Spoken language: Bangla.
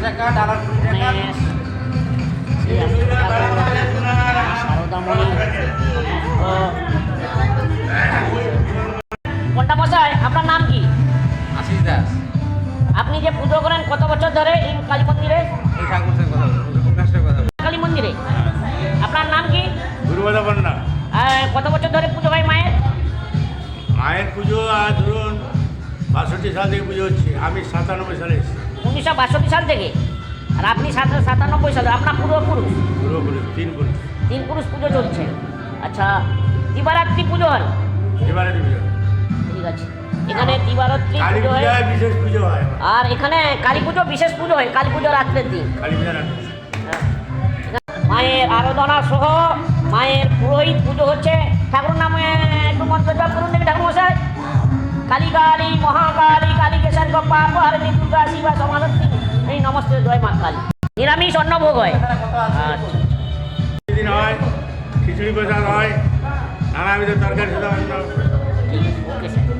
টাকা, ডালার 20 টাকা। সারদামণি কোনটা মশাই, আপনার নাম কি? আশিস দাস। আপনি যে পুজো করেন কত বছর ধরে এই কালী মন্দিরে? এই ঠাকুরের কথা বলবো, প্রকাশের কথা বলবো। কালী মন্দিরে আপনার নাম কি? গুরুবাদা পান্না। কত বছর ধরে পুজো হয় মায়ের? মায়ের পুজো আর ধরুন 62 সাল থেকে পুজো হচ্ছে। আমি 97 সালে এসেছি। 1962 সাল থেকে। আর আপনি 97 সালে, আপনার পূর্বপুরুষ? পুরোপুরি 3 পুরুষ। 3 পুরুষ পুজো চলছে। আচ্ছা, দিবারাত্রি পুজো হয়? এবারে পুজো ঠিক আছে, এখানে দিবারাত্রি কালী পুজো হয় পূজায় বিশেষ পুজো হয়। আর এখানে কালী পুজো বিশেষ পুজো হয় কালী পুজো রাত্রের দিন। কালী পূজা রাত্রে। মায়ের আরাধনা সহ মায়ের পুরোহিত পুজো হচ্ছে। ঠাকুর নামে একটু মন্ত্র জপ করুন দেখি ঠাকুর মশাই। কালী কালী মহাকালী কালী কেশর গোপা পাহাড়ি দুর্গা শিবা সমাধি এই নমস্তে জয় মা কালী। নিরামিষ অন্নভোগ হয়। আচ্ছা, দিন হয় খিচুড়ি প্রসাদ হয়, নানাবিধ তরকারি সাদা। ঠিক আছে, ওকে স্যার।